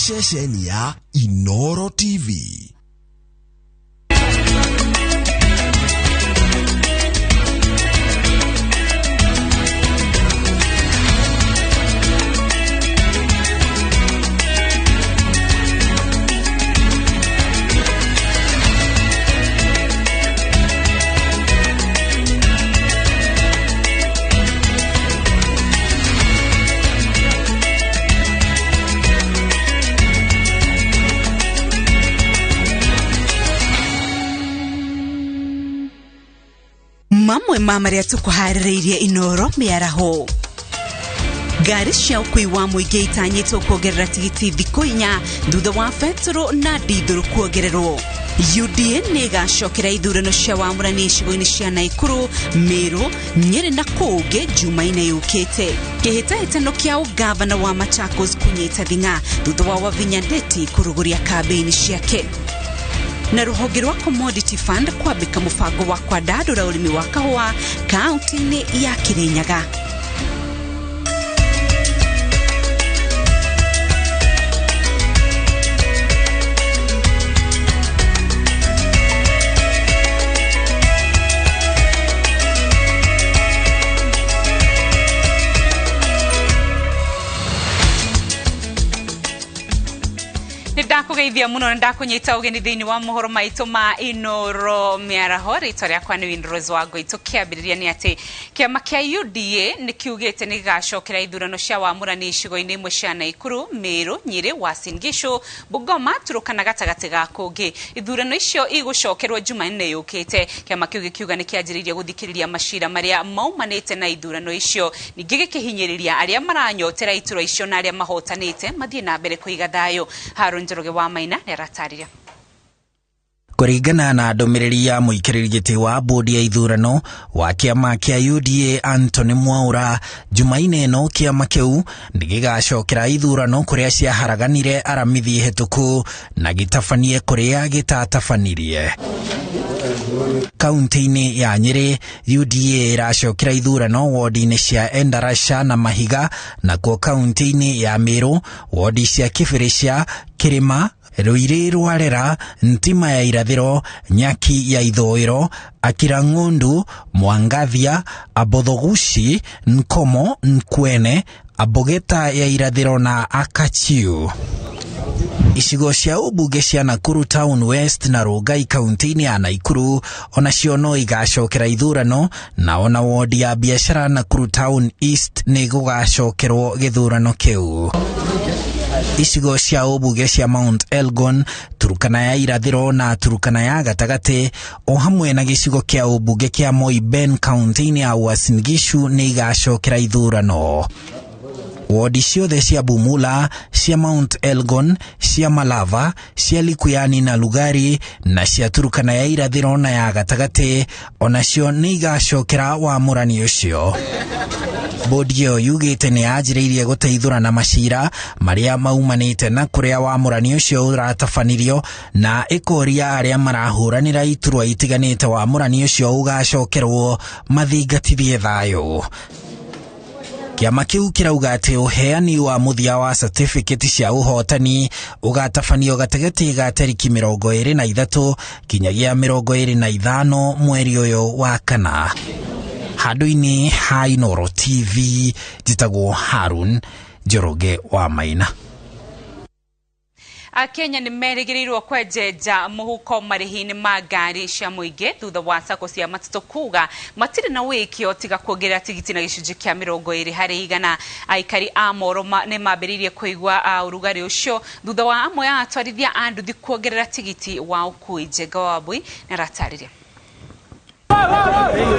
Nishesheni ya Inooro TV. Mamwe mamaria tukuharireirie Inooro Miaraho. Gari cia ukui wa muingi itanyitwo kuongerera tigiti thikũ 4 thutha wa petro na dithũrũ kuongererwo. UDA nĩgacokera ithurano cia wamũrani icigo-inĩ cia Naikuru, Meru, Nyeri na Kũngĩ Jumaine yũkĩte. Kĩhĩtahĩtano kĩa ũgavana wa Machakos kũnyita thing'a thutha wa Wavinya Ndeti kũrũgũria kambĩini ciake. Na rũhonge rwa Commodity Fund kwambĩka mũbango wa kwandandũra ũrĩmi wa kahũa kaunti-inĩ ya Kirinyaga. Ndakugeithia muno ndakunyita ugeni thiini wa mohoro maitu ma Inooro Miaraho. Ritwa riakwa ni Windrose wa Goito. Kiambiriria ni ati kiama kia UDA nikiugite nigacokera ithurano cia wamũrani icigo-inĩ imwe cia Naikuru, Meru, Nyeri, Uasin Gishu, Bungoma, Turkana gatagati ga Kũngĩ. Ithurano icio igucokerwo Jumaine yũkĩte. Kiama kiu gikiuga nikianjĩrĩirie guthikĩrĩria macira maria maumanĩte na ithurano icio, ningĩ gikihinyĩrĩria aria maranyotera ituro icio na aria mahotanĩte mathie na mbere kũiga thayũ. Wa maina neratarira. Kũringana na ndũmĩrĩri ya mũikĩrĩri gĩtĩ wa bodi ya ithurano wa kĩama kĩa UDA Anthony Mwaura, Jumaine ĩno kĩama kĩu nĩgĩgacokera ithurano kũrĩa ciaharaganire aramithi hĩtũku na gĩtabanie kũrĩa gĩtatafanirie. Kaunti-inĩ ya Nyeri, UDA ĩracokera ithurano wodi-inĩ cia Endarasha na Mahiga, na kuo kaunti-inĩ ya Meru wodi cia Kĩbĩrĩcia, Kĩrĩma, Ruiri, Rwarera, Ntima ya Irathĩro, Nyaki ya Ithũĩro, Akirang'ondu, Mwangathia, Abothogushi, Nkomo, Nkwene, Abogeta ya Irathĩro na Akachiu. Icigo cia ũmbunge cia Nakuru Town West na Rongai kaunti-inĩ ya Naikuru onacio no igacokera ithurano, na ona wodi ya biashara Nakuru Town East nĩ gũgacokerwo gĩthurano kĩu. Icigo cia ũmbunge cia Mount Elgon, Turkana ya Irathĩro na Turkana ya Gatagati o hamwe na gĩcigo kĩa ũmbunge kĩa Moi Ben kaunti-inĩ ya Uasin Gishu nĩ igacokera ithurano. Wodi ciothe cia Bumula, cia Mount Elgon, cia Malava, cia Likuyani na Lugari na cia Turkana ya Irathĩro na ya Gatagati onacio nĩ igacokera wamũrani ũcio. Bodi ĩyo yugĩte nĩ yanjĩrĩirie gũteithũrana macira marĩa maumanĩte na kũrĩa wamũrani ũcio ũratafanirio, na ĩkoria arĩa marahũranĩra iturwa itiganĩte wamũrani ũcio ũgacokerwo mathingatithie thayũ. Kiama kiu kirauga ati uheani wa muthia wa certificate cia uhotani ugatafanio gatagati ga tariki 23 kinyagia 25 mweri uyu wa kana. Handũ-inĩ ha Inooro TV, njĩtagwo Harun Njoroge wa Maina. Kenya nĩ merĩgĩrĩirwo kwenjenja mũhuko marĩhi-inĩ ma ngari cia mũingĩ thutha wa sako cia matatũ kuga matirĩ na wĩkio tiga kuongerera tigiti na gĩcunjĩ kĩa 20 harĩ igana. Aikari a Moro nĩ mambĩrĩirie kũigua ũrugarĩ ũcio thutha wa amwe a atwarithia a nduthi kuongerera tigiti wa ũkui. Njenga Wambui nĩaratarĩria.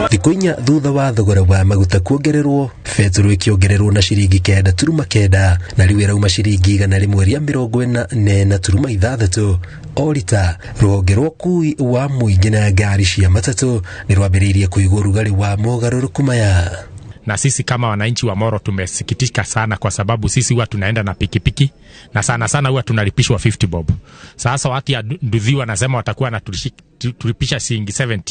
Thikũ 4 thutha wa thogora wa maguta kuongererwo, betũrũ ĩkĩongererwo na ciringi 9.9 na rĩu ĩrauma ciringi 144.6 o rita. Rũhonge rwa ũkui wa mũingĩ na ngari cia matatũ nĩ rwambĩrĩirie kũigua ũrugarĩ wa mogarũrũku maya. Na sisi kama wananchi wa Moro tumesikitika sana kwa sababu sisi huwa tunaenda na pikipiki na sana huwa tunalipishwa 50 bob. Sasa watu ya nduthi wanasema watakuwa na tulipisha shilingi 70.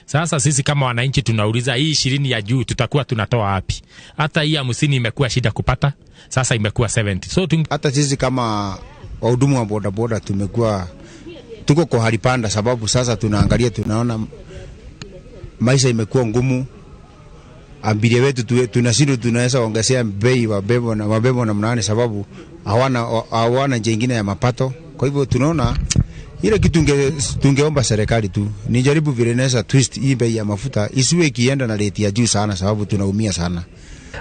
Sasa sisi kama wananchi tunauliza hii 20 ya juu tutakuwa tunatoa wapi? Hata hii 50 imekuwa shida kupata, sasa imekuwa 70. Hata sisi kama wahudumu wa bodaboda tuko kwa hali panda, sababu sasa tunaangalia, tunaona maisha imekuwa ngumu. Abiria wetu tunashindwa, tunaweza ongezea bei wabebo na mnane, sababu hawana njia nyingine ya mapato. Kwa hivyo tunaona ile kitu tungeomba serikali tu nijaribu vile inaweza twist hii bei ya mafuta isiwe kienda na rate ya juu sana, sababu tunaumia sana.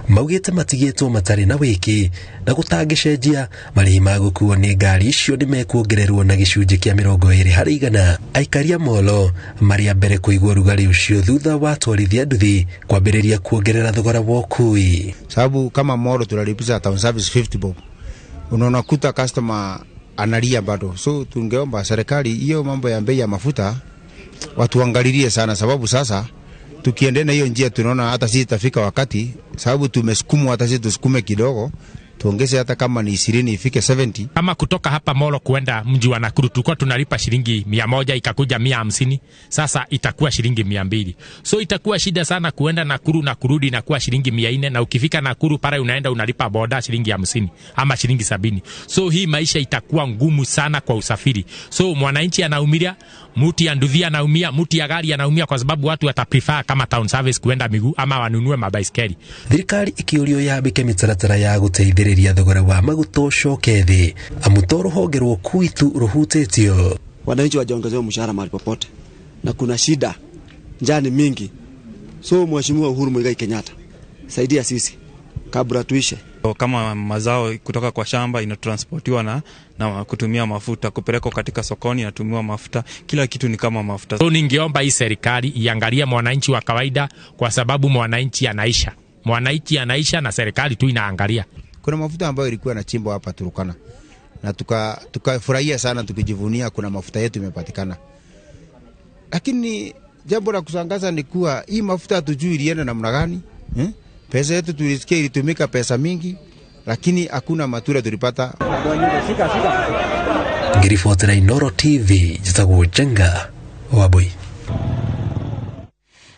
Maugite matigetwo matari na wiki na gutangicenjia marihi ma gukuo ni ngari icio ni mekuongererwo na gicunji kia 20% aikaria Molo maria mbere kuigwa rugari ucio thutha wa twarithia nduthi kwambiriria kuongerera thogora wa ukui, sababu kama Molo tunalipisha town service 50 bob, unaona kuta customer analia bado. So tungeomba serikali hiyo mambo ya bei ya mafuta watuangalilie sana, sababu sasa tukiendelea hiyo njia tunaona hata sisi tafika wakati, sababu tumesukumwa, hata sisi tusukume kidogo tuongeze hata kama ni 20 ifike 70. Kama kutoka hapa Molo kuenda mji wa Nakuru tulikuwa tunalipa shilingi 100, ikakuja 150, sasa itakuwa shilingi 200. So itakuwa shida sana kuenda Nakuru na kurudi, inakuwa shilingi 400, na ukifika Nakuru pale unaenda unalipa boda shilingi 50 ama shilingi 70. So hii maisha itakuwa ngumu sana kwa usafiri. So mwananchi anaumia, mtu ya nduthi anaumia, mtu ya gari anaumia, kwa sababu watu wataprefer kama town service kuenda miguu ama wanunue mabaiskeli. Thirikari ikiurio yambike mitaratara ya guteithiriria thogora wa maguta ucoke thi amuto ruhonge rwo kuitu ruhutitio. Wananchi wajaongezewa mshahara mahali popote na kuna shida, njaa ni mingi. So Mheshimiwa Uhuru Muigai Kenyatta, saidia sisi kabla tuishe. Kama mazao kutoka kwa shamba inatransportiwa na kutumia mafuta, kupelekwa katika sokoni inatumiwa mafuta, kila kitu ni kama mafuta. So ningeomba hii serikali iangalie mwananchi wa kawaida, kwa sababu mwananchi anaisha na serikali tu inaangalia. Kuna mafuta ambayo ilikuwa na chimbo hapa Turukana na tukafurahia sana, tukijivunia kuna mafuta yetu imepatikana. Lakini jambo la kushangaza ni kuwa hii mafuta hatujui ilienda namna gani. Pesa yetu tulisikia ilitumika pesa mingi, lakini hakuna matunda tulipata. Ngiribotera Inooro TV jitagwo Jenga Waboi.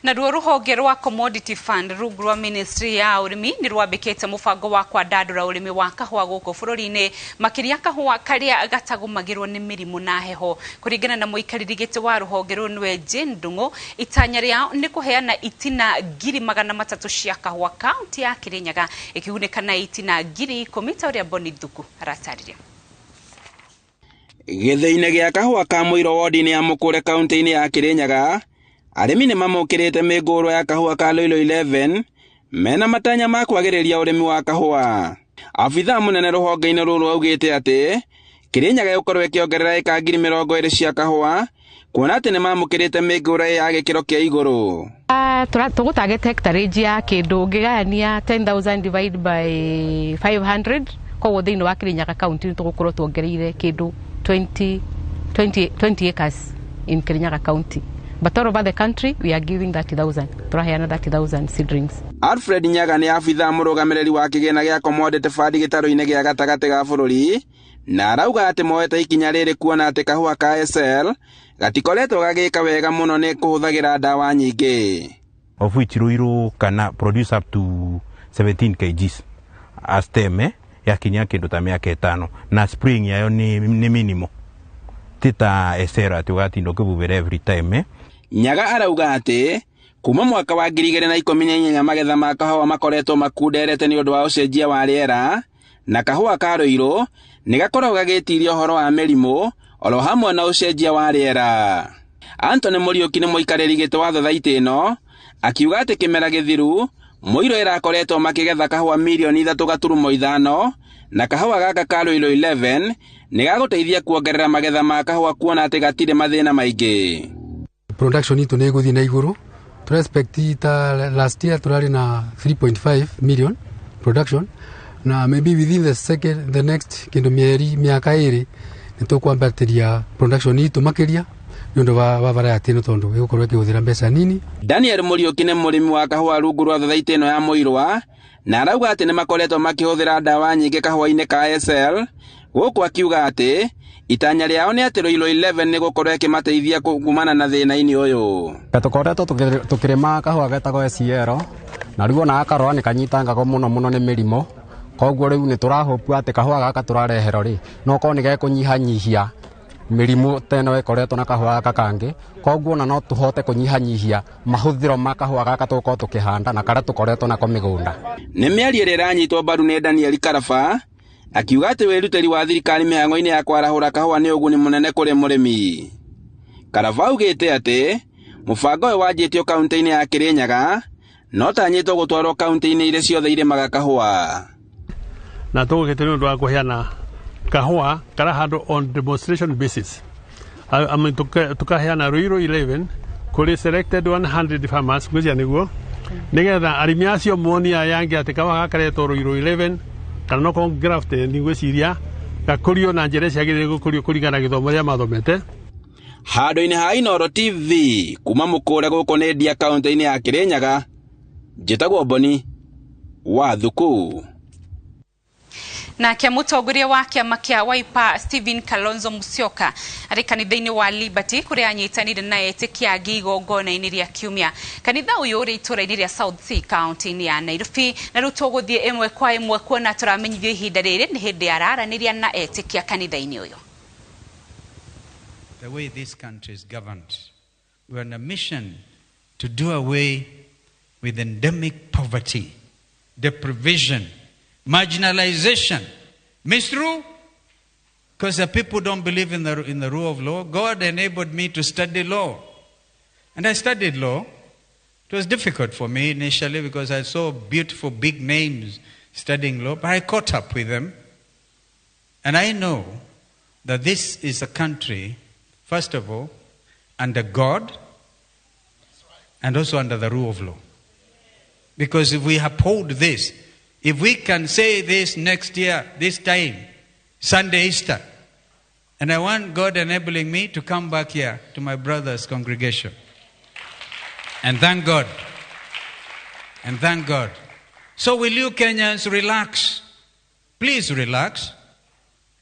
Na ruo ruhonge rwa commodity fund rungu rwa ministry ya urimi ni rwambikite mubango wa kwandandura urimi wa kahua guku bururi-ini makiria kahua karia gatagumagirwo ni mirimu na heho. Kuringana na muikariri giti wa ruhonge ru nwe Jendungu, itanya riao ni kuheana itina 300,000 cia kahua county ya Kirinyaga, ikiguneka na itina 10,000 ta uria Boni Thuku aratariria. Githei-ini gia kahua ka Muiro wodi-ini ya Mukure county-ini ya Kirinyaga, arimi ni mamukirite migoro ya kahua ka Loilo 11 mena matanya ma kwagiriria urimi wa kahua. Afitha munene ruhonge-ini ruru augite ati Kirinyaga gukorwo ikiongerera eka 20,000 cia kahua, kuona ati ni mamukirite migoro ya gikiro kia iguru. Tugutagete hectarage ya kindu ngigania 10,000 divided by 500 kwa thiini wa Kirinyaga county tugukorwo tuongereire kindu 20 acres in Kirinyaga county. But all over the country, we are giving 30,000. Turaheana 30,000 seedlings. Alfred Nyaga ni afitha murugamiriri wa kigena gia commodity fund gitaro-ini gia gatagati ga bururi, na arauga ati moete ikinya riri kuona ati kahua ka SL gatikoretwo gagika wega muno ni kuhuthagira dawa nyingi. Of which Ruiru can produce up to 17 kgs as teme ya kinya kindu ta miaka 5 na spring yayo ni minimum tita esera tuwati ndo kububere every time. Nyaga arauga ati kuma mwaka wa 2014 magetha ma kahua makoretwo makunderete ni undu wa ucenjia wa riera, na kahua ka Ruiru ni gakoragwo gagitirio horo wa mirimu oro hamwe na ucenjia wa riera. Anthony Muriuki ni muikariri giti wa thathaiti ino akiuga ati kimera githiru Muiro irakoretwo makigetha kahua milioni 3.5 na kahua gaka ka Loilo 11 ni gaguteithia kuongerera magetha ma kahua kuona ati gatire mathina maingi. Production itu ni guthi na iguru. Respect last year turari na 3.5 million production, na maybe within the next kindu miaka iri nitukwambatiria production itu makiria nundu wa variety no tondu igukorwo ikiguthira mbeca nini. Daniel Muriuki ni murimi wa kahua rungu rwa thathaiti ino ya Muirwa, na arauga ati ni makoretwo makihuthira dawa nyingi kahua-ini ka SL, guku akiuga ati itanya riao ni ati Loilo 11 ni gukorwo ikimateithia kumana na thina-ini uyu. Tukoretwo tukirima kahua getagwo SL, na rigo na akarwa ni kanyitanga muno ni mirimo, koguo riu ni turahopu ati kahua gaka turarehero ri no ko ni gekunyihanyihia mirimu teno ikoretwo na kahua gaka kangi koguo no tuhote kunyihanyihia mahuthiro ma kahua gaka tuko tukihanda na karia tukoretwo nako migunda. Nĩ mĩario ĩrĩa ĩranyitwo mbaru nĩ Daniel Karaba akiuga atĩ wĩrutĩri wa thirikari mĩhang'o-inĩ ya kwarahũra kahua nĩ ũguni mũnene kũrĩ mũrĩmi. Karaba augĩte atĩ mũbango ũyũ wanjĩtio kaunti-inĩ ya Kirinyaga no tanyĩtwo gũtwarwo kaunti-inĩ iria ciothe irĩmaga kahua. Na tũgũgĩte nĩ ũndũ wa kũheana kahua karahandwo on demonstration basis. Tukaheana Ruiru 11 kũrĩ selected 100 farmers ngwĩcia nĩguo nĩgetha arĩmi acio monia yange atĩ kahua gakaretwo Ruiru 11 kana no ko grafted ngwĩciria gakũrio na njĩra ciagĩrĩire gũkũrio kũringana gĩthomo rĩa mathomete. Handũ-inĩ ha Inooro TV kuma mũkũre gũkũ nĩ Ndia kaunti-inĩ ya Kirinyaga, njĩtagwo Boni wa Thuku. Nake mũtongoria wa kĩama kĩa Wiper Stephen Kalonzo Musyoka arĩ kanitha-inĩ wa Liberty kũrĩa anyitanĩire na etĩkia angĩ igongona-inĩ rĩa kiumia. Kanitha ũyũ ũrĩ itũũra-inĩ rĩa South Sea kaunti-inĩ ya Nairobi, na rĩu tũgũthiĩ ĩmwe kwa ĩmwe kuona tũramenyithio ihinda rĩrĩ nĩ hĩndĩ araranĩria na etĩkia kanitha-inĩ ũyũ. The way this country is governed, we are on a mission to do away with endemic poverty, deprivation, marginalization, misrule, because the people don't believe in the rule of law. God enabled me to study law, and I studied law. It was difficult for me initially because I saw beautiful big names studying law, but I caught up with them, and I know that this is a country, first of all, under God and also under the rule of law. Because if we uphold this, if we can say this next year, this time, Sunday Easter, and I want God enabling me to come back here to my brother's congregation. And thank God. And thank God. So will you Kenyans relax? Please relax.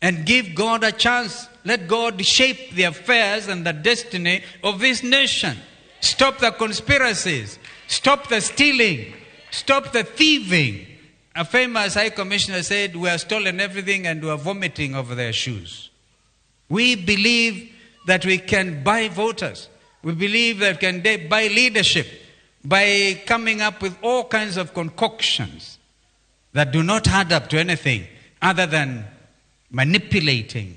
And give God a chance. Let God shape the affairs and the destiny of this nation. Stop the conspiracies. Stop the stealing. Stop the thieving. A famous high commissioner said, we have stolen everything and we are vomiting over their shoes. We believe that we can buy voters. We believe that we can buy leadership by coming up with all kinds of concoctions that do not add up to anything other than manipulating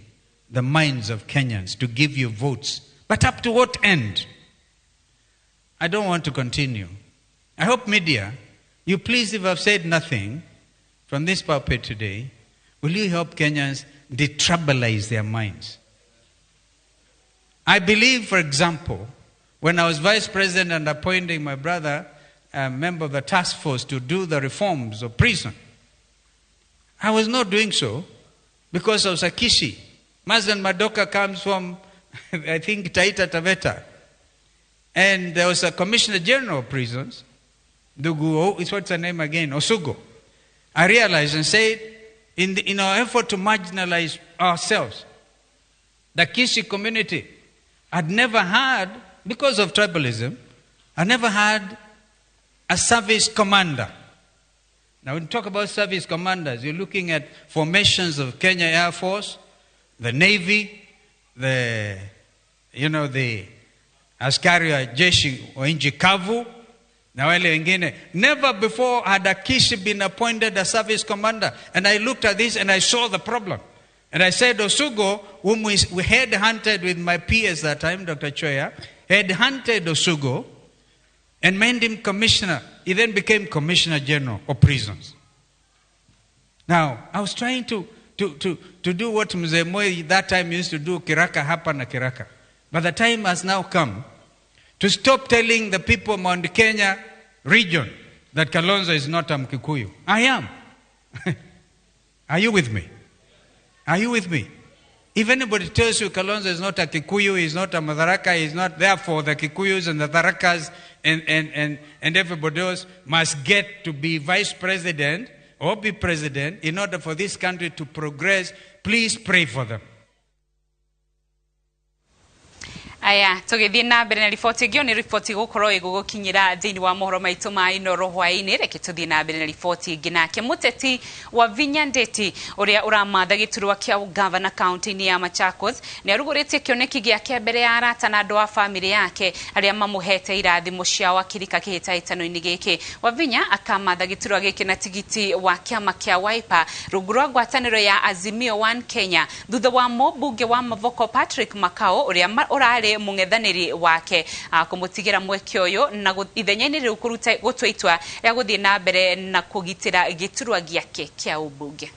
the minds of Kenyans to give you votes. But up to what end? I don't want to continue. I hope media, you please, if I've said nothing from this pulpit today, will you help Kenyans detribalize their minds? I believe, for example, when I was vice president and appointing my brother, a member of the task force, to do the reforms of prison, I was not doing so because of Sakishi. Mazen Madoka comes from, I think, Taita Taveta. And there was a Commissioner General of Prisons, what's her name again? Osugo. I realized and said, in our effort to marginalize ourselves, the Kishi community had never had, because of tribalism, had never had a service commander. Now, when you talk about service commanders, you're looking at formations of Kenya Air Force, the Navy, the askari wa jeshi wa nchi kavu, na wale wengine. Never before had a Kishi been appointed a service commander. And I looked at this and I saw the problem. And I said, Osugo, whom we head-hunted with my peers that time, Dr. Choya, head-hunted Osugo and made him commissioner. He then became Commissioner General of Prisons. Now, I was trying to do what Mzee Moi that time used to do, kiraka hapa na kiraka. But the time has now come to stop telling the people of Mount Kenya region that Kalonzo is not a Mkikuyu. I am. Are you with me? Are you with me? If anybody tells you Kalonzo is not a Kikuyu, he's not a Madaraka, he's not, therefore the Kikuyus and the Tharakas and everybody else must get to be vice president or be president in order for this country to progress, please pray for them. aya tugithie na mbere na riboti ngio ni riboti gukorwo igugukinyira thiini wa mohoro maitu ma Inooro hwaini reke tuthie na mbere na riboti ingi nake muteti wa Vinya Ndeti uria uramatha giturwa kia governor county ya Machakos ni aruguritie kioneki giake mbere ya arata na andu a family yake aria mamuhete irathimo cia wakirika kihitaitano-ini giki. Wavinya akamatha giturwa giki na tigiti wa kiama kia Wiper rungu rwa ngwataniro ya Azimio One Kenya thutha wa mũmbunge wa Mavoko Patrick Makao uria urari mungethaniri wake kumutigira mweke uyu na ithenyaini riu kuruta gutwaitwa ya guthie na mbere na kugitira giturwa giake kia ubunge.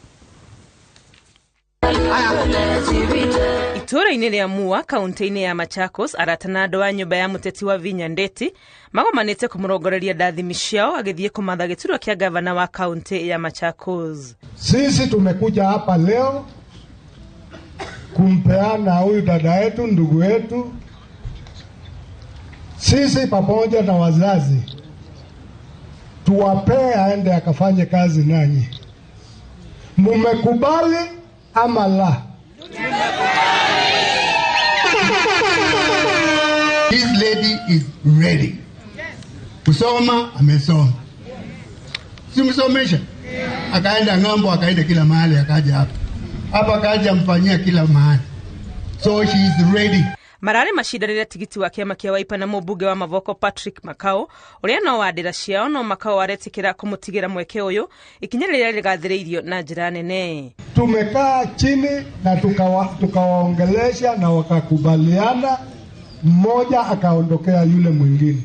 Itura-ini ria Mua kaunti-ini ya Machakos aratana andu a nyumba ya muteti wa Vinya Ndeti magomanite kumurongoreria ndathimi ciao agithie kumatha giturwa kia gavana wa kaunti ya Machakos. Sisi tumekuja hapa leo kumpeana huyu dada yetu, ndugu yetu, sisi pamoja na wazazi tuwapee aende akafanye kazi nanyi. Mumekubali ama la? This lady is ready. Kusoma amesoma. Simsomesha. Akaenda ng'ambo, akaenda kila mahali, akaja hapa. Hapa kaja mfanyia kila mahali. So she is ready. Marare mashidarira tigiti wa kiama kia Wiper na mũmbunge wa Mavoko Patrick Makao uria no wadira ciao no Makao aretikira kumutigira mweke uyu ikinya riria rigathiriirio na njira nene. Tumekaa chini na tukawaongelesha na wakakubaliana, mmoja akaondokea yule mwingine.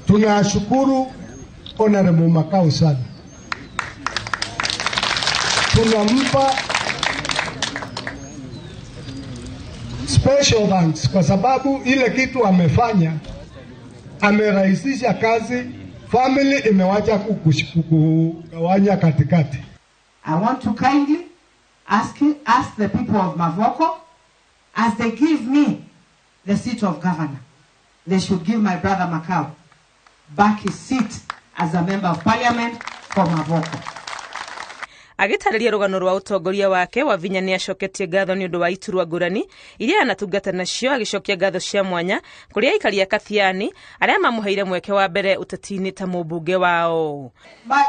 Tunashukuru Honorable Makao sana. Tunampa special thanks kwa sababu ile kitu amefanya, amerahisisha kazi, family imewacha kugawanya katikati. I want to kindly ask the people of Mavoko, as they give me the seat of governor, they should give my brother Makao back his seat as a member of parliament for Mavoko. Agitariria rugano rwa utongoria wake Wavinya ni acoketie ngatho ni undu wa iturwa ngurani iria anatungata nacio, agicokia ngatho cia mwanya kuri aikari a Kathiani aria mamuheire mweke wa mbere utetini ta mũmbunge wao.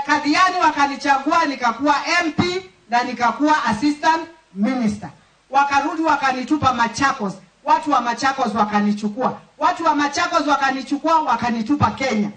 Kathiani wakanichagua nikakuwa MP na nikakuwa assistant minister. Wakarudi wakanitupa Machakos. Watu wa Machakos wakanichukua. Watu wa Machakos wakanichukua wakanitupa Kenya.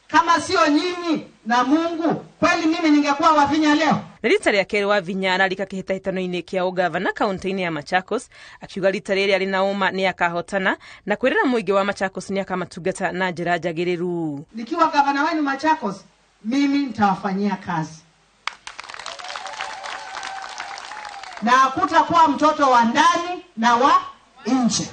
Kama sio nyinyi na Mungu, kweli mimi ningekuwa Wavinya leo? Rita ria keri Wavinya ararika kihitaitano-ini kia ugavana kaunti-ini ya Machakos akiuga rita riri ari na uma ni akahotana na kwirira muingi wa Machakos ni akamatungata na njira njagiriru. Nikiwa gavana wenu Machakos, mimi nitawafanyia kazi. Na hakutakuwa mtoto wa ndani na wa nje.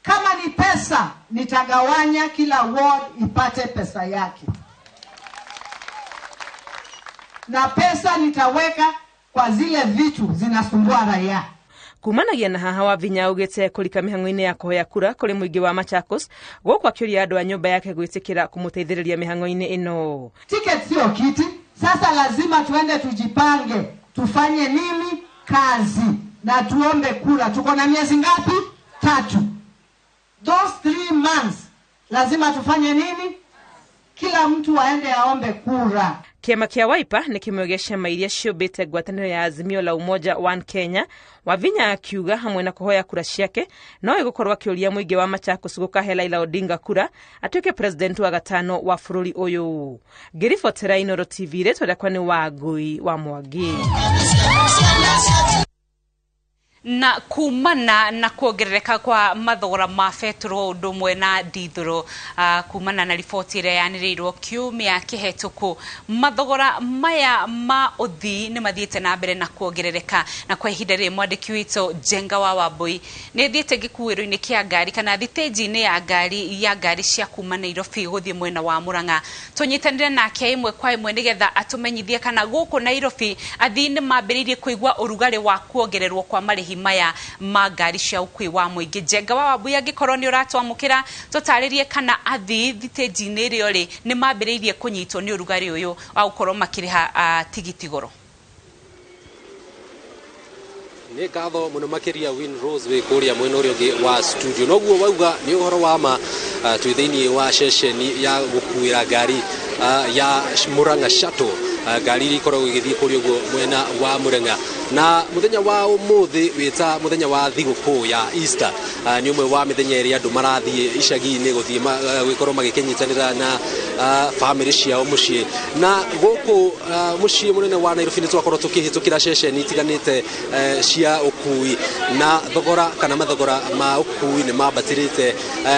Kama ni pesa, nitagawanya kila ward ipate pesa yake. Na pesa nitaweka kwa zile vitu zinasumbua raia. Kumanagia na haha Wavinya ugite kulika mihango-ini ya kuhoya kura kuri muingi wa Machakos gukwa akiuria andu a nyumba yake gwitikira kumuteithiriria mihango-ini ino. Ticket sio kiti, sasa lazima tuende tujipange, tufanye nini kazi na tuombe kura. Tuko na miezi ngapi? 3. Those 3 months lazima tufanye nini? Kila mtu aende aombe kura. Kiama kia Wiper ni kimwegesha mairia ciumbite ngwataniro ya Azimio la Umoja One Kenya. Wavinya akiuga hamwe na kuhoya kura ciake no igukorwa kiuria muingi wa Machakos gukahe Raila Odinga kura atuike president wa gatano wa bururi uyu. Ngiribotera Inooro TV reto rĩa kwani Wangui wa Mwangi. Na kumana na kuongerereka kwa mathogora ma betro undu mwe na dithuru kumana na riboti ire yaniriirwo kiumia kihituku, mathogora maya ma uthi ni mathiete na mbere na kuongerereka, na kwa ihinda ri mwandiki witu Jenga wa Wambui ni thiete gikuiro-ini kia ngari kana thiteji-ini ya ngari cia kuma Nairobi guthie mwena wa Murang'a. Tunyitanire nake imwe kwa imwe nigetha atumenyithie kana guku Nairobi athii ni mambiririe kuigwa urugari wa kuongererwo kwa marihi maya ma ngari cia ukui wa muingi. Jenga wa Wambui angikorwo ni uratwamukira tutaririe kana athii thiteji-ini rio ri ni mambiririe kunyitwo ni urugari uyu wa gukorwo makiriha tigiti goro. Nĩ ngatho mũno makĩria Winrose wĩ kũrĩa mwena ũrĩa ũngĩ wa studio. Noguo wauga nĩ ũhoro wa ma twĩ thĩinĩ wa ceceni ya gũkuĩra ngari ya Murang'a Shuttle. Ngari iria ikoragwo igĩthiĩ kũrĩa ũguo mwena wa Murang'a, na muthenya wa ũmũthĩ wĩta muthenya wa thigũkũ ya Easter nĩ ũmwe wa mĩthenya ĩrĩa andũ marathiĩ icagi-inĩ gũthiĩ gũkorwo magĩkĩnyitanĩra na bamĩrĩ ciao mũciĩ. Na gũkũ mũciĩ mũnene wa Nairobi nĩ twakorwo tũkĩhĩtũkĩra ceceni itiganĩte cia ũkui, na thogora kana mathogora ma ũkui nĩ mambatĩrĩte,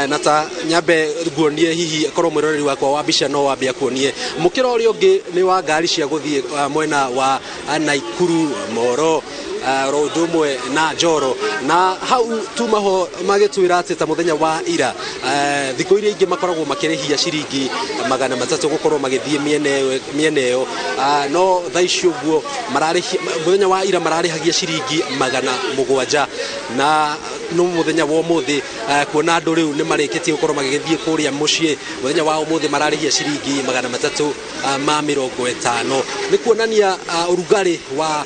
na ta nyambe nguonie hihi korwo mwĩroreri wakwa wa mbica no wambia kuonie mũkĩra ũrĩa ũngĩ nĩ wa ngari cia gũthiĩ mwena wa Naikuru, Moro, Rodumwe na Njoro, na hau tumaho magĩtwĩra atĩ ta mũthenya wa ira thikũ iria ingĩ makoragwo makĩrĩhia ciringi 300 gũkorwo magĩthiĩ mĩena ĩyo, no thaa ici ũguo mũthenya wa ira mararĩhagia ciringi 700, na no mũthenya wa ũmũthĩ kuona andũ rĩu nĩ marĩkĩtie gũkorwo magĩthiĩ kũrĩa mũciĩ, mũthenya wa ũmũthĩ mararĩhia ciringi 350. Nĩ kuonania ũrugarĩ wa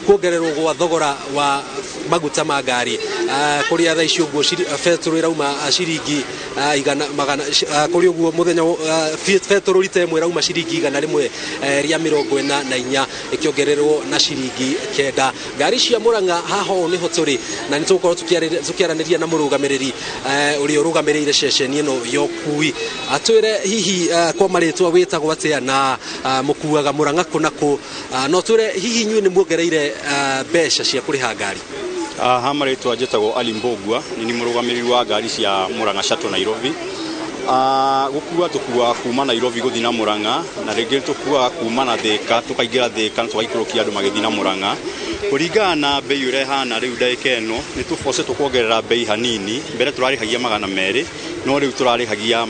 kuongererwo gwa thogora wa maguta ma ngari kũrĩa thaa ici ũguo betũrũ ĩrauma ciringi 100 kũrĩa ũguo mũthenya betũrũ rita ĩmwe ĩrauma ciringi 144 ĩkĩongererwo na ciringi 9. Ngari cia Murang'a haha nĩho tũrĩ, na nĩ tũgũkorwo tũkĩaranĩria na mũrũgamĩrĩri ũrĩa ũrũgamĩrĩire ceceni ĩno ya ũkui atwĩre hihi kwa marĩtwa wĩtagwo atĩa na mũkuaga Murang'a kũ na kũ, no twĩre hihi inyuĩ nĩ muongereire mbeca cia kũrĩha ngari. Marĩtwa njĩtagwo Ali Mbogua, nĩ mũrũgamĩrĩri wa ngari cia Murang'a Shuttle Nairobi. Gũkua tũkuaga kuma Nairobi gũthiĩ na Murang'a, na rĩngĩ tũkuaga kuma na Thĩka tũkaingĩra Thĩka na tũgaikũrũkia andũ magĩthiĩ na Murang'a. Kũringana na bei ũrĩa ĩhana rĩu ndagĩka ĩno nĩ tũbocetwo kuongerera bei hanini. Mbere tũrarĩhagia 200, no rĩu tũrarĩhia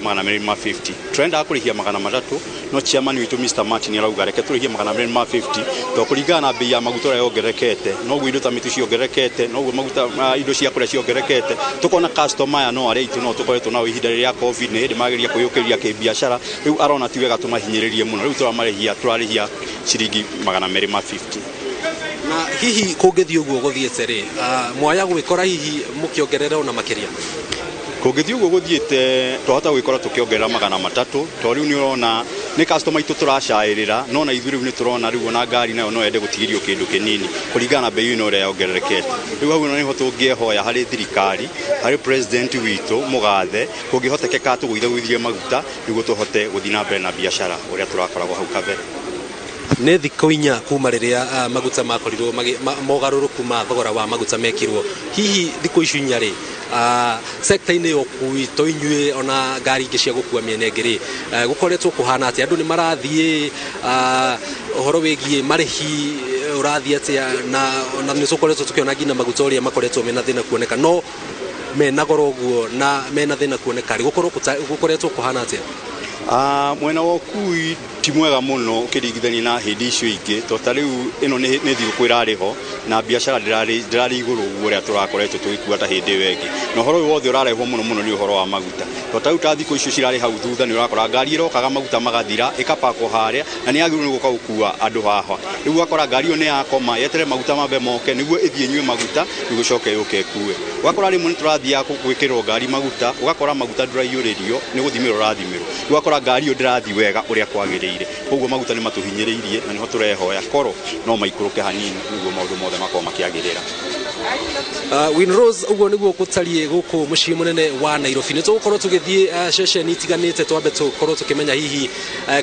250. Tũrendaga kũrĩhia 300, no chairman witũ Mr. Martin arauga reke tũrĩhie 250 to kũringana na bei ya maguta ũrĩa yongerekete, noguo indo ta mĩtu ciongerekete, noguo maguta indo cia kũrĩa ciongerekete. Tũkona customer aya no arĩa itũ no tũkoretwo nao ihinda rĩrĩa COVID nĩ hĩndĩ mageria kwĩyũkĩria kĩbiacara, rĩu arona ti wega tũmahinyĩrĩrie mũno, rĩu tũrarĩhia ciringi 250. Na hihi kũngĩthiĩ ũguo gũthiĩte rĩ, mwaya gwĩkora hihi mũkĩongerera ona makĩria? Kũngĩthiĩ ũguo gũthiĩte twahota gwĩkora tũkĩongerera 300, to rĩu nĩ ũrona nĩ customer itũ tũracaĩrĩra, no na ithuĩ rĩu nĩ tũrona rĩu ona ngari nayo no yende gũtigĩrio kĩndũ kĩnini kũringana na bei ĩno ĩrĩa yongererekete. Rĩu hau niho tũngĩehoya harĩ thirikari, harĩ president witũ mũgathe, kũngĩhotekeka tũgũithagũithie maguta nĩguo tũhote gũthiĩ na mbere na biacara ũrĩa tũrakoragwo hau kabere. Nĩ thikũ 4 kuma rĩrĩa maguta makorirwo mogarũrũku ma thogora wa maguta mekirwo. Hihi thikũ icio 4 rĩ, sekta-inĩ ya ũkui to inyuĩ ona ngari ingĩ cia gũkua mĩena ĩngĩ rĩ, gũkoretwo kũhana atĩ andũ nĩ marathiĩ ũhoro wĩgiĩ marĩhi ũrathiĩ atĩa, na nĩ tũkoretwo tũkĩona nginya maguta ũrĩa makoretwo mena thĩna kuoneka, no mena goro ũguo na mena thĩna kuoneka rĩ, gũkoretwo kũhana atĩa? Mwena wa ũkui ti mwega mũno ũkĩringithania na hĩndĩ icio ingĩ, to ta rĩu ĩno nĩ thigũkũ ĩrarĩho na biacara ndĩrarĩ igũrũ ũguo ũrĩa tũrakoretwo tũgĩkua ta hĩndĩ ĩyo ĩngĩ, na ũhoro ũyũ wothe ũrarehwo mũno nĩ ũhoro wa maguta. To ta rĩu ta thikũ icio cirarĩ hau thutha nĩ ũrakora ngari ĩrokaga maguta magathira ĩkapakwo harĩa na nĩ yagĩrĩirwo nĩ gũka gũkua andũ haha. Rĩu ũgakora ngari ĩyo nĩ yakoma yetere maguta mambe moke nĩguo ĩthiĩ nyue maguta nĩguo coke yũke ĩkue. Ũgakora rĩmwe nĩ tũrathiaga gwĩkĩrwo ngari maguta, ũgakora maguta ndũraiyũrĩrio nĩ gũthimĩrwo ũrathimĩrwo, ũgakora ngari ĩyo ndĩrathiĩ wega ũrĩa kwagĩrĩire, koguo maguta nĩ matũhinyĩrĩirie na nĩho tũrehoya korwo no maikũrũke hanini nĩguo maũndũ mothe makorwo makĩagĩrĩra. Winrose ũguo nĩguo gũtariĩ gũkũ mũciĩ mũnene wa Nairobi. Nĩ tũgũkorwo tũgĩthiĩ ceceni itiganĩte twambe tũkorwo tũkĩmenya hihi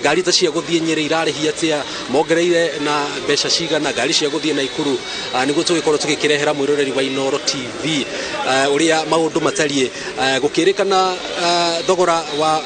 ngari ta cia gũthiĩ Nyeri irarĩhia atĩa, mongereire na mbeca cigana, ngari cia gũthiĩ Naikuru, nĩguo tũgĩkorwo tũgĩkĩrehera mwĩroreri wa Inooro TV ũrĩa maũndũ matariĩ, gũkĩrĩkana thogora wa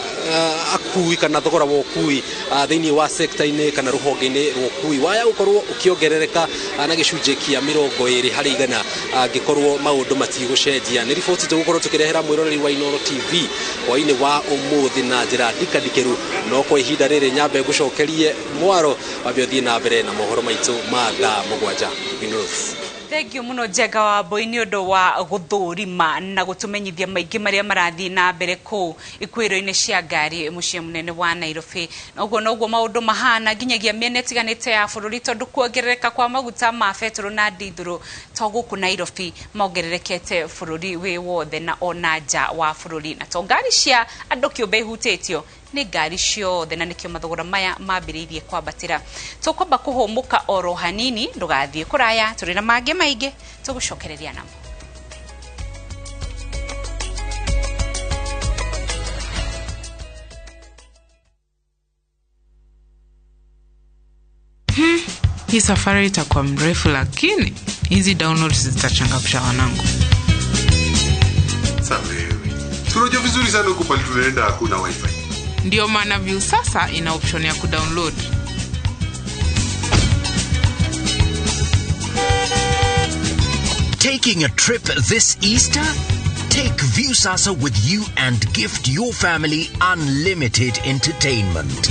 akui kana thogora wa ũkui thĩinĩ wa sekta-inĩ kana rũhonge-inĩ rwa ũkui waya gũkorwo ũkĩongerereka na gĩcunjĩ kĩa 20% angĩkorwo maũndũ matigũcenjia. Nĩ riboti tũgũkorwo tũkĩrehera mwĩroreri wa Inooro TV hwaĩ-inĩ wa ũmũthĩ na njĩra ndikandikĩru, no kwa ihinda rĩrĩ nyambe ngũcokerie mwaro wambe ũthiĩ na mbere na mohoro maitũ ma thaa 7. Winrose. Thengio muno Njega wa Boini undu wa guthurima na gutumenyithia maingi maria marathi na mbere ku ikwiro-ini cia ngari mucie munene wa Nairobi. Noguo maundu mahana nginyagia miene tiganite ya bururi tondu kuongerereka kwa maguta ma petrol na dithuru to guku Nairobi mongererekete bururi wi wothe na ona nja wa bururi na to ngari cia andu kiumbe hutitio ni ngari ciothe na nikio mathogora maya mambiriirie kwambatira. Tukwamba kuhumuka oro hanini ndugathie kuraya turi na mange maingi tugucokereria namo. Hii safari itakuwa mrefu lakini hizi downloads zitachangamsha wanangu. Samewi. Tunajua vizuri sana huko pale tunaenda hakuna wifi. Ndio maana View sasa ina option ya kudownload. Taking a trip this Easter? Take View Sasa with you and gift your family unlimited entertainment.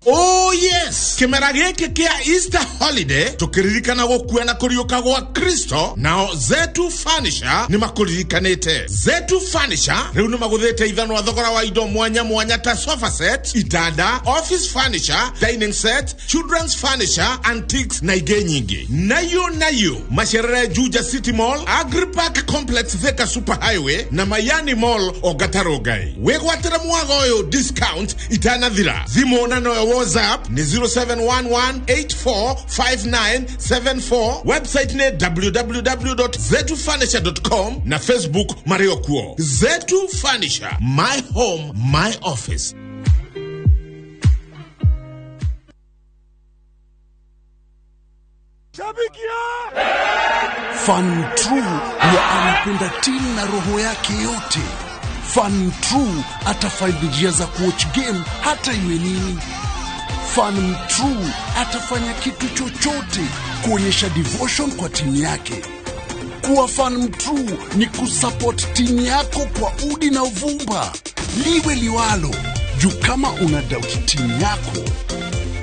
Oh yes, kimera giki kia Easter holiday tukiririkana gukua na kuriuka gwa Kristo. Nao Zetu Furniture ni makuririkanite. Zetu Furniture riu ni maguthite ithano thogora wa indo mwanya ta sofa set, itanda, office furniture, dining set, children's furniture, antiques na ingi nyingi. Nayo macerere Juja City Mall, Agri Park Complex Thika Super Highway na Mayani Mall Ogatarogai. Wegwatira mwago yo discount itanathira. Thimona no WhatsApp ni 0711845974. Website ni www.zetufurniture.com na Facebook Mario Kuo. Zetu Furniture, my home, my office. Fan True ya anampenda timu na roho yake yote. Fan True atafaidi njia za kuwatch game hata iwe nini. Fan True atafanya kitu chochote kuonyesha devotion kwa timu yake. Kuwa Fan True ni kusupport timu yako kwa udi na uvumba. Liwe liwalo, juu kama una doubt timu yako,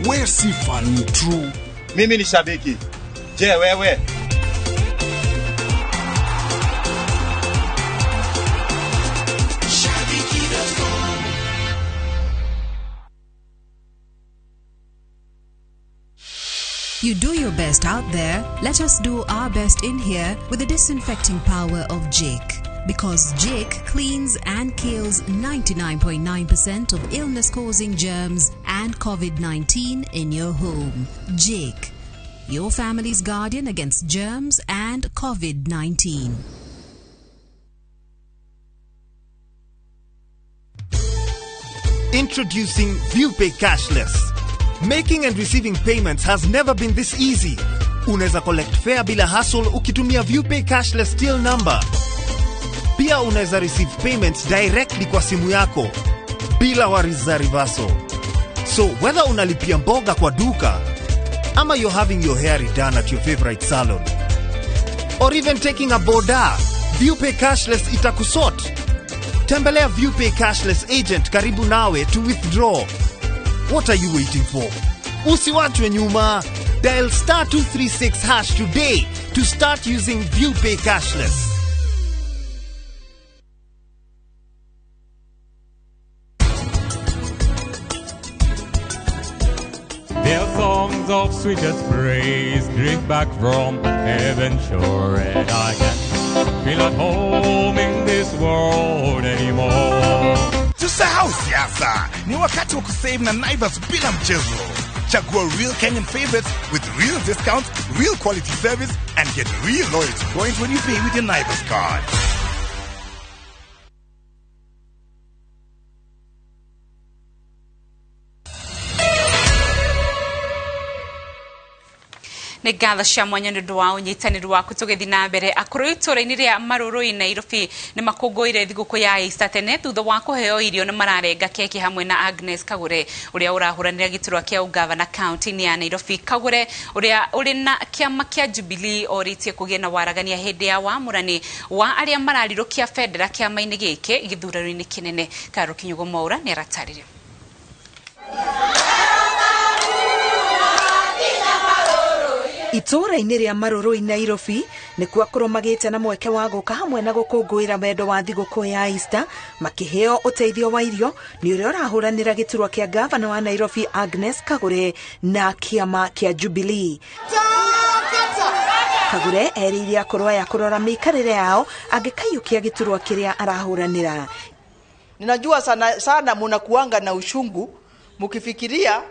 we si Fan True. Mimi ni shabiki. Je, wewe? You do your best out there, let us do our best in here with the disinfecting power of Jake. Because Jake cleans and kills 99.9% of illness-causing germs and COVID-19 in your home. Jake, your family's guardian against germs and COVID-19. Introducing ViewPay Cashless. Making and receiving payments has never been this easy. Unaweza collect fare bila hassle ukitumia ViewPay Cashless till number. Pia unaweza receive payments directly kwa simu yako bila worries za reversal. So whether unalipia mboga kwa duka ama you're having your hair redone at your favorite salon or even taking a boda, ViewPay Cashless itakusort. Tembelea ViewPay Cashless agent karibu nawe to withdraw. What are you waiting for? Usiwachwe nyuma. Dial *236# today to start using ViewPay Cashless. Their songs of sweetest praise drift back from heaven shore, and I can't feel at home in this world anymore. Tusahau siasa, ni wakati wa kusave na Naivas bila mchezo. Chagua real Kenyan favorites with real discounts, real quality service, and get real loyalty points when you pay with your Naivas card. nĩ ngatho cia mwanya nĩ ũndũ wa ũnyitanĩri waku tũgĩthiĩ na mbere. Akũrũ itũũra-inĩ rĩa Marũrũ Nairobi nĩ makũngũĩire thigũkũ ya Easter tene thutha wa kũheo irio nĩ mararenga keki hamwe na Agnes Kagure ũrĩa ũrahũranĩra gĩturwa kĩa ũgavana kaunti-inĩ ya Nairobi. Kagure ũrĩa ũrĩ na kĩama kĩa Jubilee orĩtie kũgĩa na waragania hĩndĩ ya wamũrani wa arĩa mararirũkia bendera kĩama-inĩ gĩkĩ gĩthurano-inĩ kĩnene. Karo Kinyugo Mwaura nĩ aratarĩria. Itũũra-inĩ rĩa Marũrũ Nairobi nĩ kuo akũrũmagĩte na mweke wa gũka hamwe na gũkũngũĩra wendo wa thigũkũ ya Easter makĩheo ũteithio wa irio nĩ ũrĩa ũrahũranĩra gĩturwa kĩa gavana wa Nairobi Agnes Kagure na kĩama kĩa Jubilee. Kagure erĩire akũrũ aya kũrora mĩikarĩre yao angĩkaiyũkia gĩturwa kĩrĩa arahũranĩra. Ninajua sana mnakuanga na ushungu mkifikiria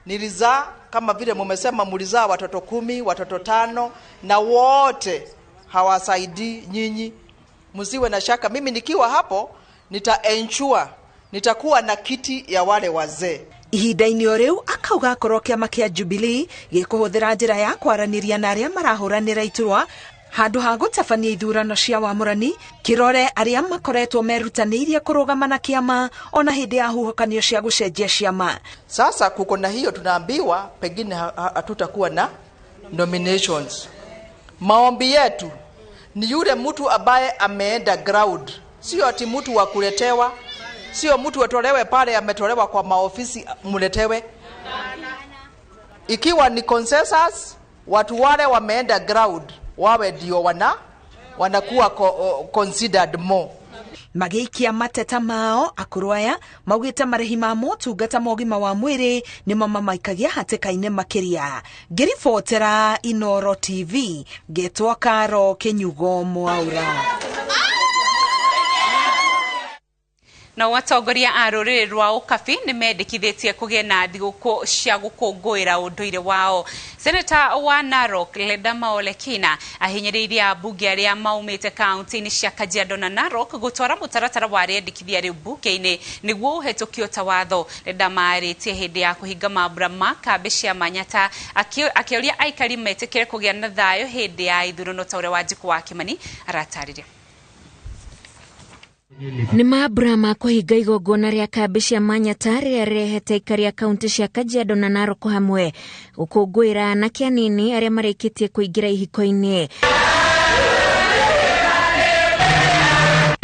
nilizaa kama vile mumesema mulizaa watoto 10, watoto 5 na wote hawasaidii nyinyi. Msiwe na shaka, mimi nikiwa hapo nita-ensure nitakuwa na kiti ya wale wazee. Ihinda-inĩ o rĩu akauga akorwo kĩama kĩa Jubilee gĩkũhũthĩra njĩra ya kwaranĩria na arĩa marahũranĩra iturwa handũ ha gũtabania ithurano cia wamũrani kĩrore arĩa makoretwo merutanĩirie kũrũgama na kĩama ona hĩndĩ ya huhokanio cia gũcenjia ciama. Sasa kuko na hiyo tunaambiwa pengine hatutakuwa na nominations. Maombi yetu ni yule mtu ambaye ameenda ground, sio ati mtu wa kuletewa, sio mtu atolewe pale ametolewa kwa maofisi muletewe. Ikiwa ni consensus, watu wale wameenda ground wawe ndio wanakuwa considered more. Magĩikia mateta mao akũrũ aya maugĩte marĩhi ma motungata ma ũgima wa mwĩrĩ nĩmo mamaikagia hatĩka-inĩ makĩria. Ngĩribotera Inooro TV ngetwo Karo Kinyugo Mwaura. Na watongoria a rũrĩrĩ rwa ũkabi nĩ mendekithĩtie kũgĩa na thigũkũ cia gũkũngũĩra ũndũire wao. Seneta wa Narok Ledama Olekina ahinyĩrĩirie ambunge arĩa maumĩte kaunti-inĩ cia Kajiado na Narok gũtwara mũtaratara wa rĩendekithia rĩu mbunge-inĩ nĩguo ũhetũkio ta watho. Ledama arĩtie hĩndĩ ya kũhinga mambura ma kambĩ cia Manyata akĩũria aikari metĩkĩre kũgĩa na thayũ hĩndĩ ya ithurano ta ũrĩa Wanjikũ wa Kimani aratarĩria. Nĩ mambura ma kũhinga igongona rĩa kambĩ cia Manyata rĩrĩa rĩrehete aikari a kaunti cia Kajiado na Narok hamwe gũkũngũĩra anake anini arĩa marĩkĩtie kũingĩra ihiko-inĩ.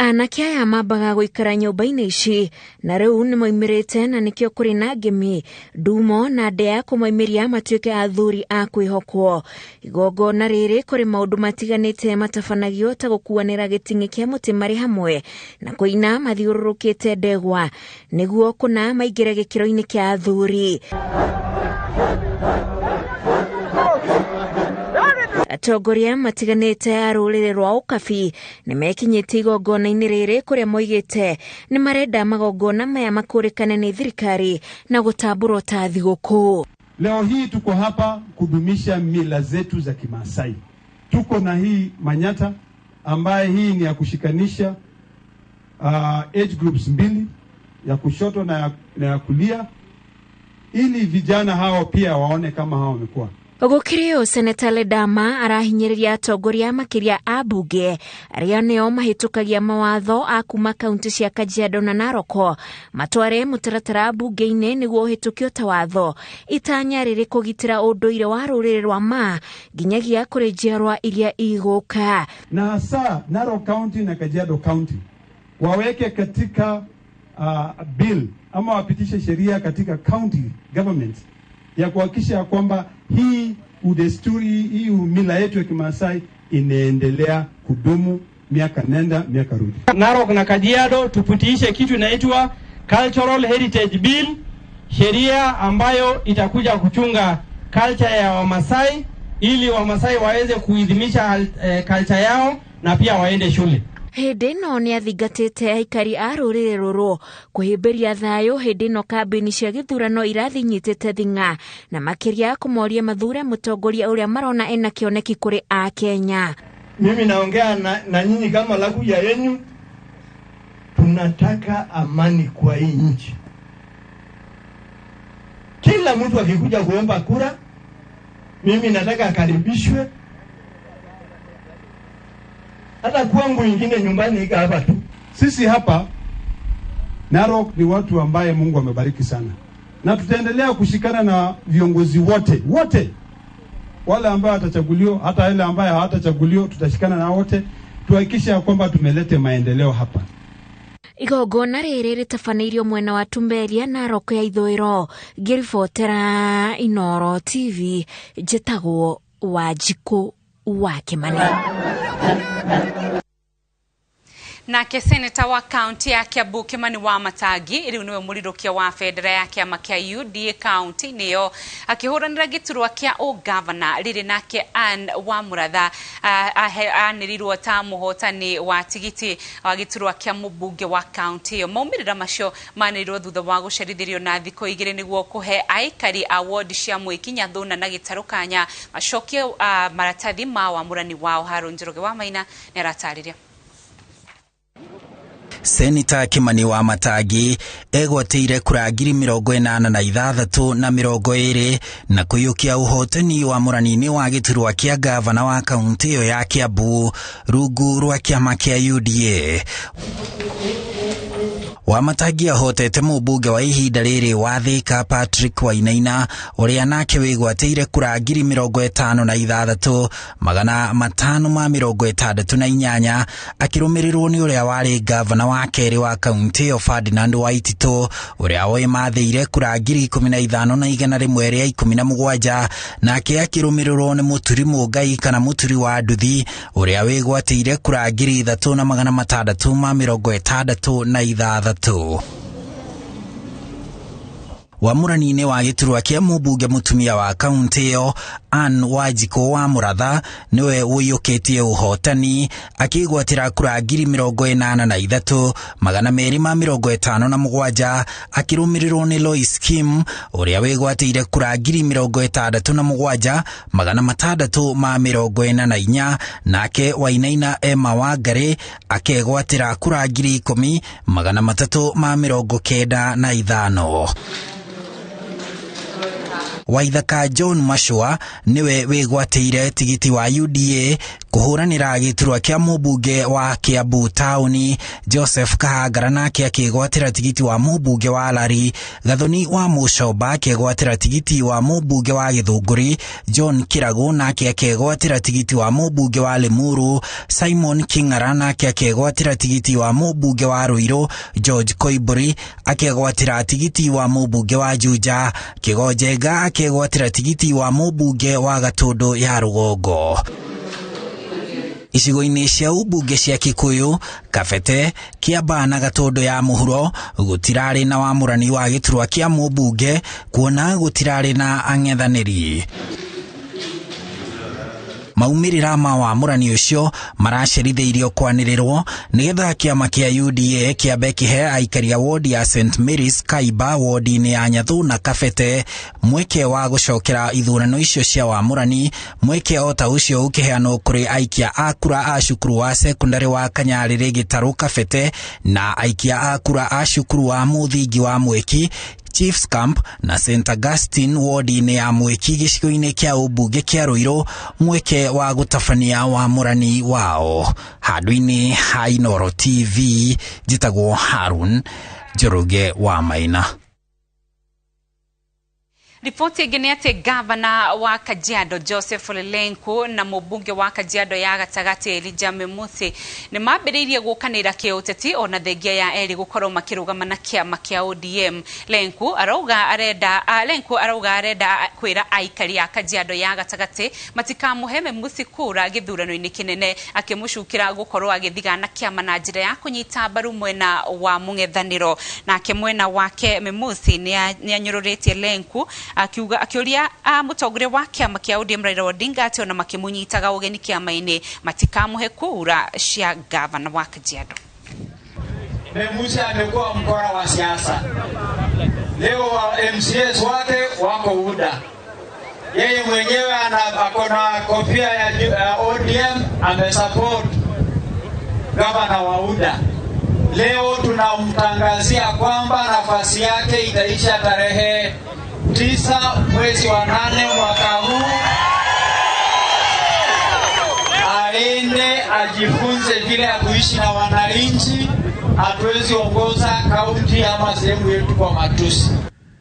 Anake aya mambaga gũikara nyũmba-inĩ ici na rĩu nĩ moimĩrĩte na nĩkĩo kũrĩ na ngemi ndumo na ndĩa kũmoimĩria matuĩke athuri a kwĩhokwo. Igongona rĩrĩ kũrĩ maũndũ matiganĩte matabanagio ta gũkuanĩra gĩting'i kĩa mũtĩ marĩ hamwe na kũina mathiũrũrũkĩte ndegwa nĩguo kũna maingĩre gĩkĩro-inĩ kĩa athuri. Atongoria matiganĩte a rũrĩrĩ rwa ũkabi nĩ mekinyĩtie igongona-inĩ rĩrĩ kũrĩa moigĩte nĩ marenda magongona maya makũrĩkane nĩ thirikari na gũtambũrwo ta thigũkũ. Leo hii tuko hapa kudumisha mila zetu za Kimaasai. Tuko na hii Manyata ambaye hii ni ya kushikanisha age groups mbili, ya kushoto na ya kulia, ili vijana hao pia waone kama hao wamekuwa. Gũkĩrĩ Seneta Ledama arahinyĩrĩria atongoria makĩria a mbunge arĩa nĩo mahĩtũkagia mawatho a kuma kaunti cia Kajiado na Narok matware mũtaratara mbunge-inĩ nĩguo ũhĩtũkio ta watho. Itanya rĩrĩ kũgitĩra ũndũire wa rũrĩrĩ rwa Maa nginyagia kũrĩ njiarwa iria igũka. Na hasa Narok County na Kajiado County waweke katika bill ama wapitishe sheria katika county government ya kuhakikisha kwamba hii udesturi, hii mila yetu ya Kimaasai inaendelea kudumu miaka nenda miaka rudi. Narok na Kajiado tupitishe kitu inaitwa Cultural Heritage Bill, sheria ambayo itakuja kuchunga culture ya Wamasai ili Wamasai waweze kuidhimisha culture yao na pia waende shule. Hĩndĩ ĩno nĩ athingatĩte aikari a rũrĩrĩ rũrũ kũhĩmbĩria thayũ hĩndĩ ĩno kambĩini cia gĩthurano irathiĩ nyitĩte thing'a na makĩria kũmoria mathure mũtongoria ũrĩa marona ena kĩoneki kũrĩ a Kenya. Mimi naongea na nyinyi kama lakuja yenu, tunataka amani kwa hii nchi. Kila mtu akikuja kuomba kura mimi nataka akaribishwe. Hata kwangu ingine nyumbani ika hapa tu. Sisi hapa Narok ni watu ambaye Mungu amebariki sana. Na tutaendelea kushikana na viongozi wote. Wale ambao watachaguliwa, hata wale ambao hawatachaguliwa, tutashikana na wote. Tuhakikishe kwamba tumelete maendeleo hapa. Igogona riri ritafanĩirio mwena wa Tumberia Narok ya ithũĩro. Ngĩribotera Inooro TV, njĩtagwo Wanjikũ wa Kĩmani. Nake seneta wa kaunti ya Kiambu Kimani wa Matangi riu niwe murirukia wa federa ya kiama kia UDA kaunti niyo akihuranira giturwa kia ugavana riri nake Ann wa Muratha anirirwo ta muhotani wa tigiti wa giturwa kia mubunge wa kaunti iyo. Maumirira macio manirwo thutha wa gucerithirio na thiko igiri niguo kuhe aikari award cia mwikinya thuna na gitarukanya macokio maratathi ma wamurani wao. Harun Njoroge wa Maina ni aratariria. Seneta Kimani wa Matangi egwateire kura 86,000 na 20 na kuyukia uhotani wa muranini wa giturwa kia gavana wa kaunti yo ya Kiambu rungu rwa kiama kia UDA. Wa Matangi ahotete mubunge wa ihinda riri wa Thika Patrick Wainaina uria nake wigwateire kura 56,568 akirumirirwo ni uria wari gavana wa keri wa kaunti yo Ferdinand Waititu uria we matheire kura 15,117 nake akirumirirwo ni Muturi Mungai kana Muturi wa Nduthi uria wigwateire kura 3,666. Wamuranine wa giturwa kia mubunge mutumia wa kaunti yo Ann Wanjikũ wa Muratha niwe wiyukitie uhotani akigwatira kura 83,257 akirumirirwo ni Lois Kim uria wigwatire kura 67,644 nake Wainaina Emma Wangari akegwatira kura 10,395. Waithaka John Mashua niwe wigwateire tigiti wa UDA kuhuranira giturwa kia mubunge wa Kiambu Town. Joseph Kahangara nake akigwatira tigiti wa mubunge wa Lari. Gathoni wa Mucoba akigwatira tigiti wa mubunge wa Githunguri. John Kiragu nake akigwatira tigiti wa mubunge wa Limuru. Simon King'ara nake akigwatira tigiti wa mubunge wa Ruiru. George Koiburi akigwatira tigiti wa mubunge wa Juja. Kigonjenga akigwatira tigiti wa mubunge wa Gatundu ya Rugongo. Icigo-ini cia ubunge cia Kikuyu, Kabete, Kiambaa na Gatundu ya Muhuro gutirari na wamurani wa giturwa kia mubunge kuona gutirari na ang'ethaniri. Maumirira ma wamurani ucio maracerithĩirio kwanirirwo nigetha kiama kia UDA kiambe kihe aikari a ward ya St Mary's Kaiba ward-ini ya Nyathu na Kabete mweke wa gucokera ithurano icio cia wamurani. Mweke ota ucio ukiheanwo kuri aikia a kura a cukuru wa secondary wa Kanyarĩrĩ Gĩtarũ Kabete na aikia a kura a cukuru wa muthingi wa Mwiki Chiefs Camp na St Augustine ward-ini ya Mwiki gicigo-ini kia ubunge kia Ruiru mweke wa gutafania wamurani wao. Handũ-ini ha Inooro TV, njĩtagwo Harun Njoroge wa Maina. Ripoti ingine ati gavana wa Kajiado Joseph Lelenku na mubunge wa Kajiado ya gatagati Elijah Memuthi ni mambĩrĩirie gũkanĩra kĩũteti ona thengia ya eri gũkorwo makĩrũgama na kĩama kĩa ODM. Lenku arauga arenda kwĩra aikari a Kajiado ya gatagati matikamuhe Memuthi kura gĩthurano-inĩ kĩnene, akĩmũcukĩra gũkorwo agĩthigana kĩama na njĩra ya kũnyita mbaru mwena wa mũng'ethanĩro. Nake mwena wake Memuthi nĩanyũrũrĩtie Lenku akiuria mutongoria wa kiama kia ODM Raila Odinga ati ona makimunyitaga ugeni kiama-ini matikamuhe kura cia gavana wa Kajiado. Memuthi amekuwa mkora wa siasa. Leo MCS wake wako UDA. Yeye mwenyewe akona kofia ya ODM, amesupport gavana wa UDA. Leo tunamtangazia kwamba nafasi yake itaisha tarehe 9 mwezi wa 8 mwaka huu aende ajifunze vile ya kuishi na wananchi. Hatuwezi ongoza kaunti ama sehemu yetu kwa matusi.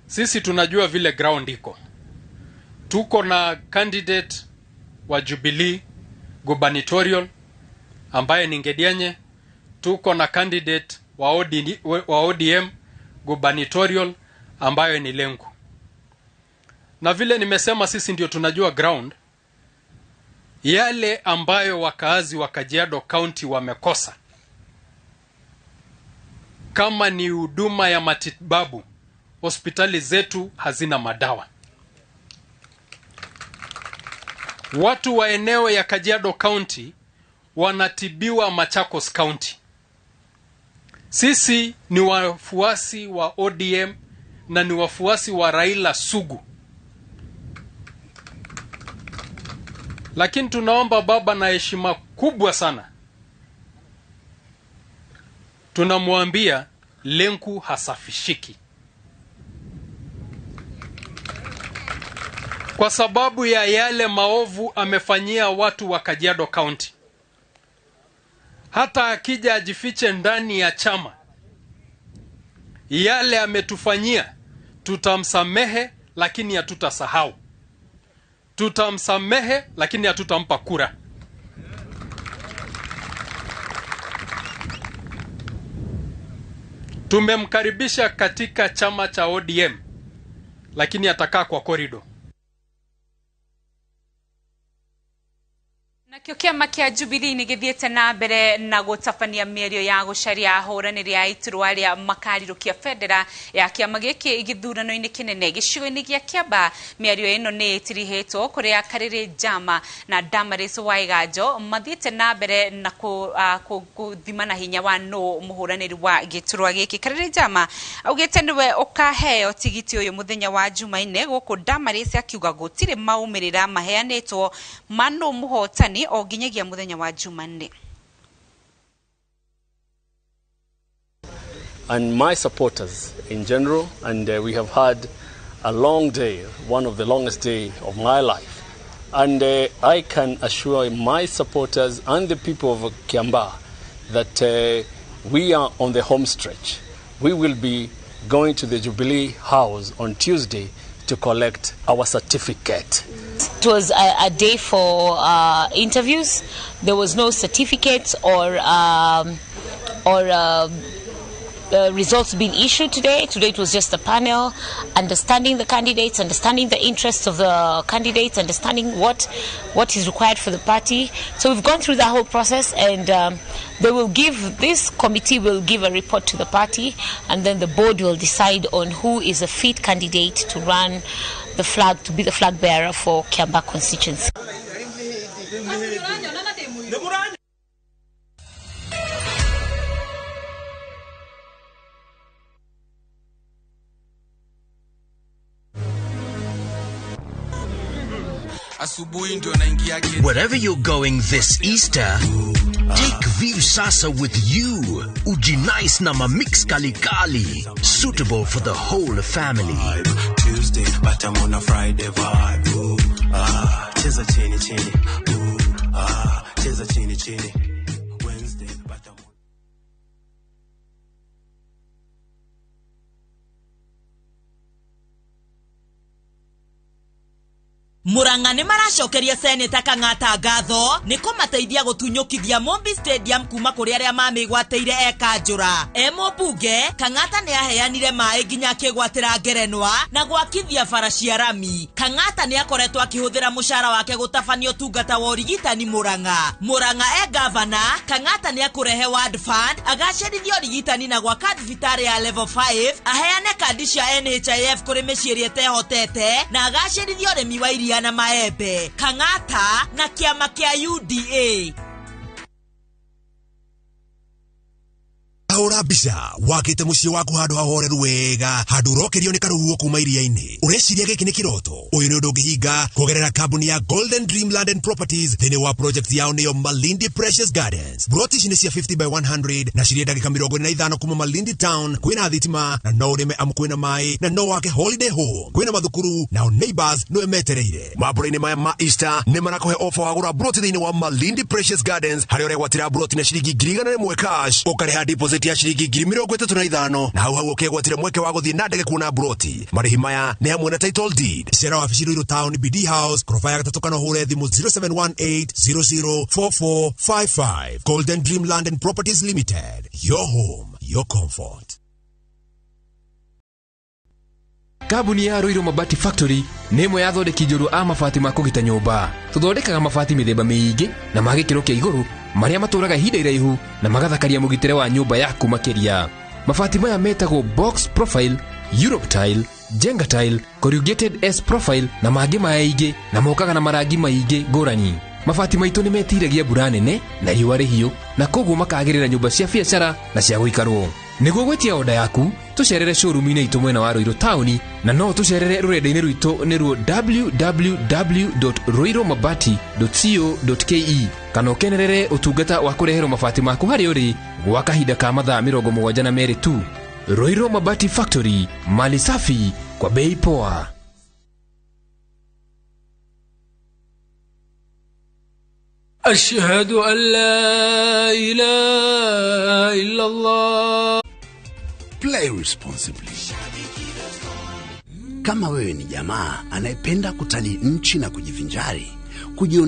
Sisi tunajua vile ground iko. Tuko na candidate wa Jubilee gubernatorial ambaye ni Ngedianye. Tuko na candidate wa ODM gubernatorial ambaye ni Lenku. Na vile nimesema sisi ndio tunajua ground. Yale ambayo wakaazi wa Kajiado County wamekosa, kama ni huduma ya matibabu, hospitali zetu hazina madawa. Watu wa eneo ya Kajiado County wanatibiwa Machakos County. Sisi ni wafuasi wa ODM na ni wafuasi wa Raila sugu. Lakini tunaomba baba na heshima kubwa sana, tunamwambia Lenku hasafishiki. Kwa sababu ya yale maovu amefanyia watu wa Kajiado County. Hata akija ajifiche ndani ya chama, yale ametufanyia tutamsamehe, lakini hatutasahau. Tutamsamehe, lakini hatutampa kura. Tumemkaribisha katika chama cha ODM, lakini atakaa kwa korido. Nakio kiama kia Jubilee ni githiete na mbere na gutafania mĩario ya gucaria ahũranĩri a iturwa ria makarirukia federa ya kiama gĩkĩ gĩthurano-inĩ kĩnene gĩcigo-inĩ gĩa Kiambu. Mĩario ĩno nĩ ĩtirihetwo kũrĩa Karĩrĩ Jama na Damaris Waiganjo mathiĩte na mbere na gũthimana hinya wa nũ mũhũranĩri wa gĩturwa gĩkĩ. Karĩrĩ Jama augĩte nĩwe ũkaheo tigiti ũyũ mũthenya wa Jumaine, gũkũ Damaris akiuga gũtirĩ maumĩrĩra maheanĩtwo ma nũ mũhotani o ginyagia muthenya wa Jumanne. And my supporters in general, and we have had a long day, one of the longest day of my life, and I can assure my supporters and the people of Kiambu that we are on the home stretch. We will be going to the Jubilee House on Tuesday to collect our certificate. It was a day for interviews. There was no certificates or results being issued today. Today it was just a panel, understanding the candidates, understanding the interests of the candidates, understanding what is required for the party. So we've gone through that whole process, and this committee will give a report to the party, and then the board will decide on who is a fit candidate to run the flag, to be the flag bearer for Kiambu constituency. Wherever you're going this Easter, take View Sasa with you. Ujinais na mamix kalikali, suitable for the whole family. Tuesday, but I'm on a Friday vibe. Ooh, cheza chini chini. Ooh, cheza chini chini. Wednesday, but I'm Murang'a nĩ maracokeria Seneta Kang'ata ngatho nĩ kũmateithia gũtunyũkithia Mombi Stadium kuma kũrĩ arĩa mamĩgwateire ekanjũra. Mũmbunge Kang'ata nĩ aheanire maĩ nginya akĩgwatĩra ngerenwa na gwakithia bara cia rami. Kang'ata nĩ akoretwo akĩhũthĩra mũcara wake gũtabania ũtungata wa ũrigitani Murang'a. Murang'a gavana Kang'ata nĩ akũrehe Ward Fund, agacĩrithia ũrigitani na gwaka thibitarĩ ya level 5, aheane kandi cia NHIF kũrĩ mĩciĩ ĩrĩa ĩtehotete na agacĩrithia ũrĩmi wa iria na maembe. Kang'ata na kiama kia UDA. Urahora mbica wakite muciĩ waku handu hahoreru wega handu rokerio ni karuhuo kuma iria-ini ureciria giki ni kiroto uyu ni undu ungihinga kugerera kambuni ya Golden Dream Land and Properties thini wa project yao niyo Malindi Precious Gardens. Broti ici ni cia 50 by 100 na cirie ndagika 25 kuma Malindi Town. Kwina thitima na no urime kwina mai na no wake holiday home. Kwina mathukuru na neighbors no emetereire. Mabura-ini maya ma Easter ni marakohe offer wa gura broti thini wa Malindi Precious Gardens hari ore gwatira broti na ciringi 1,100 cash ukareha deposit ya ciringi 35,000 na hau ukegwatire mweke wa guthii na ndege kuona broti. Marihi maya ni hamwe na title deed. Cera wabici Ruiru Town BD House Korofa ya gatatu kana hure thimu 0718004455. Golden Dream Land and Properties Limited, your home, your comfort. Kambuni ya Inooro Mabati Factory nĩ ĩmwe ya thondeki njũru a mabati ma kũgita nyũmba. Tũthondekaga mabati mĩthemba mĩingĩ na ma gĩkĩro kĩa igũrũ marĩa matũraga ihinda iraihu na magathakaria mũgitĩre wa nyũmba yaku makĩria. Mabati maya metagwo box profile, Europe tile, Jenga tile, corrugated S profile na mangĩ maingĩ na mokaga na marangi maingĩ ngũrani. Mabati maitũ nĩ metiragia mbura nene na riũa rĩhiũ na koguo makagĩrĩra nyũmba cia biacara na cia gũikarwo. Nĩguo gwetia oda yaku tucerere showroom-inĩ itũ mwena wa Ruiru Town na no tucerere rũrenda-inĩ rwitũ nĩruo www.ruiromabati.co.ke kana ũkenerere ũtungata wa kũreherwo mabati maku harĩ ũrĩ gwa kahinda ka mathaa 72 tu. Inooro Mabati Factory, mali safi kwa bei poa. أشهد أن لا إله إلا الله. Play responsibly. Kama wewe ni jamaa anayependa kutalii nchi na kujivinjari,